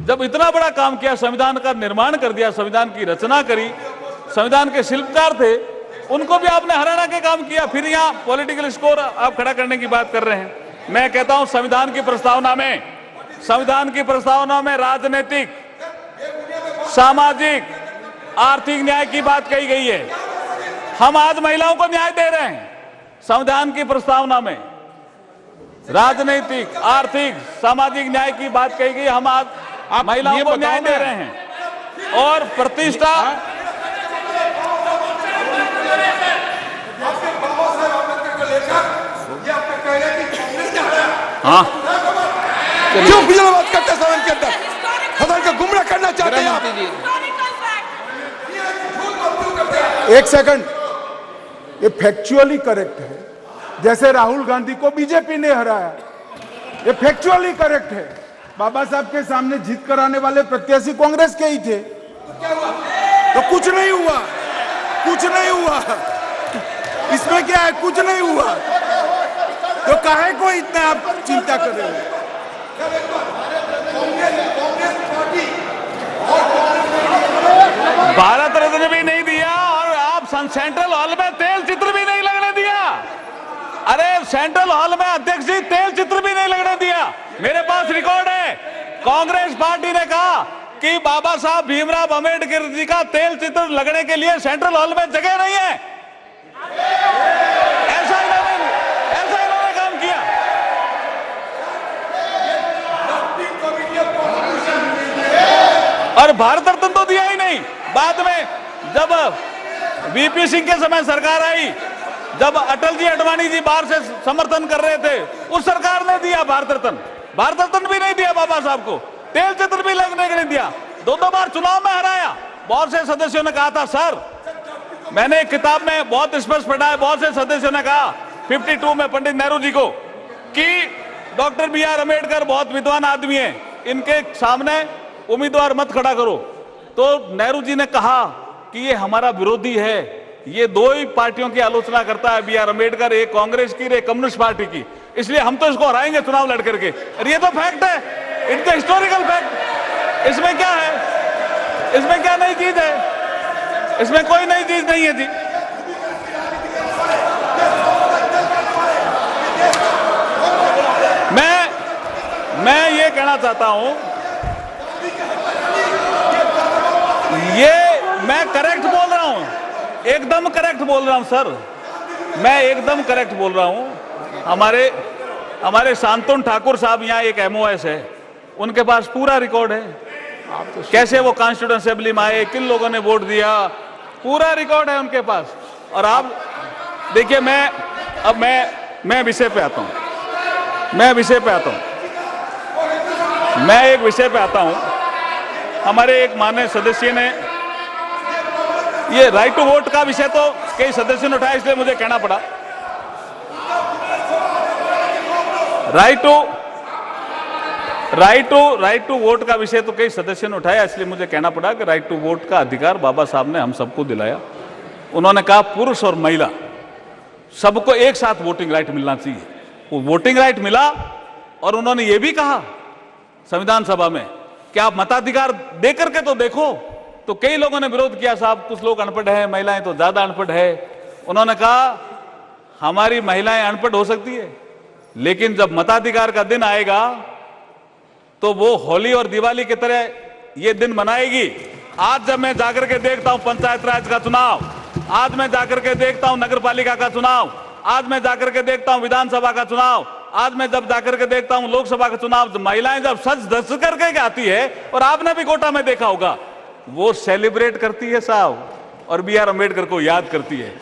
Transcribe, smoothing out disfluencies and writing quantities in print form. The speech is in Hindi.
जब इतना बड़ा काम किया, संविधान का निर्माण कर दिया, संविधान की रचना करी, संविधान के शिल्पकार थे, उनको भी आपने हराना के काम किया। फिर यहाँ पॉलिटिकल स्कोर आप खड़ा करने की बात कर रहे हैं। मैं कहता हूं संविधान की प्रस्तावना में राजनीतिक, सामाजिक, आर्थिक न्याय की बात कही गई है। हम आज महिलाओं को न्याय दे रहे हैं। संविधान की प्रस्तावना में राजनीतिक, आर्थिक, सामाजिक न्याय की बात कही गई। हम आज महिलाओं को न्याय दे रहे हैं और प्रतिष्ठा। हाँ, क्यों गुजरात करते सदन के अंदर सदन का गुमराह करना चाहते हैं आप? एक सेकंड, ये फैक्चुअली करेक्ट है। जैसे राहुल गांधी को बीजेपी ने हराया, ये फैक्चुअली करेक्ट है। बाबा साहब के सामने जीत कराने वाले प्रत्याशी कांग्रेस के ही थे। तो कुछ नहीं हुआ, कुछ नहीं हुआ, इसमें क्या है? कुछ नहीं हुआ तो काहे को इतना आप चिंता कर रहे हो? भारत रत्न भी नहीं दिया और आप सेंट्रल हॉल में तेल चित्र भी नहीं लगने दिया। अरे सेंट्रल हॉल में अध्यक्ष जी तेल चित्र भी नहीं लगने दिया। मेरे पास रिकॉर्ड है। कांग्रेस पार्टी ने कहा कि बाबा साहब भीमराव अंबेडकर जी का तेल चित्र लगने के लिए सेंट्रल हॉल में जगह नहीं है। ऐसा इन्होंने काम किया। और भारत रत्न तो दिया ही नहीं। बाद में जब वीपी सिंह के समय सरकार आई, जब अटल जी, अडवाणी जी बाहर से समर्थन कर रहे थे, उस सरकार ने दिया भारत रत्न। भारत रत्न भी नहीं दिया बाबा साहब को, तेल चित्र भी लगने के नहीं दिया। दो बार चुनाव में हराया। बहुत से सदस्यों ने कहा था, सर, मैंने एक किताब में बहुत स्पष्ट पढ़ा है, बहुत से सदस्यों ने कहा 52 में पंडित नेहरू जी को कि डॉक्टर बी.आर. अम्बेडकर बहुत विद्वान आदमी है, इनके सामने उम्मीदवार मत खड़ा करो। तो नेहरू जी ने कहा कि ये हमारा विरोधी है, ये दो ही पार्टियों की आलोचना करता है, बी.आर. अम्बेडकर, एक कांग्रेस की, एक कम्युनिस्ट पार्टी की, इसलिए हम तो इसको हराएंगे चुनाव लड़ करके। और ये तो फैक्ट है, इट्स द हिस्टोरिकल फैक्ट। इसमें क्या है? इसमें क्या नई चीज है? इसमें कोई नई चीज नहीं है जी। मैं ये कहना चाहता हूं, ये मैं करेक्ट बोल रहा हूं, एकदम करेक्ट बोल रहा हूं सर, मैं एकदम करेक्ट बोल रहा हूं। हमारे शांतनु ठाकुर साहब यहाँ एक एमओएस है, उनके पास पूरा रिकॉर्ड है, कैसे वो कॉन्स्टिट्यूएंट असेंबली में आए, किन लोगों ने वोट दिया, पूरा रिकॉर्ड है उनके पास। और आप देखिए, मैं विषय पे आता हूं, मैं एक विषय पे आता हूं। हमारे एक माननीय सदस्य ने ये राइट टू वोट का विषय तो कई सदस्यों ने उठाया, इसलिए मुझे कहना पड़ा। राइट टू वोट का विषय तो कई सदस्यों ने उठाया, इसलिए मुझे कहना पड़ा कि राइट टू वोट का अधिकार बाबा साहब ने हम सबको दिलाया। उन्होंने कहा पुरुष और महिला सबको एक साथ वोटिंग राइट मिलना चाहिए। वो वोटिंग राइट मिला और उन्होंने ये भी कहा संविधान सभा में कि आप मताधिकार दे करके तो देखो। तो कई लोगों ने विरोध किया, साहब कुछ लोग अनपढ़ हैं, महिलाएं तो ज्यादा अनपढ़ है। उन्होंने कहा हमारी महिलाएं अनपढ़ हो सकती है, लेकिन जब मताधिकार का दिन आएगा तो वो होली और दिवाली की तरह ये दिन मनाएगी। आज जब मैं जाकर के देखता हूं पंचायत राज का चुनाव, आज मैं जाकर के देखता हूं नगर पालिका का चुनाव, आज मैं जाकर के देखता हूं विधानसभा का चुनाव, आज मैं जब जाकर के देखता हूं लोकसभा का चुनाव, महिलाएं जब सज धज करके आती है, और आपने भी कोटा में देखा होगा, वो सेलिब्रेट करती है साहब और बी.आर. अम्बेडकर को याद करती है।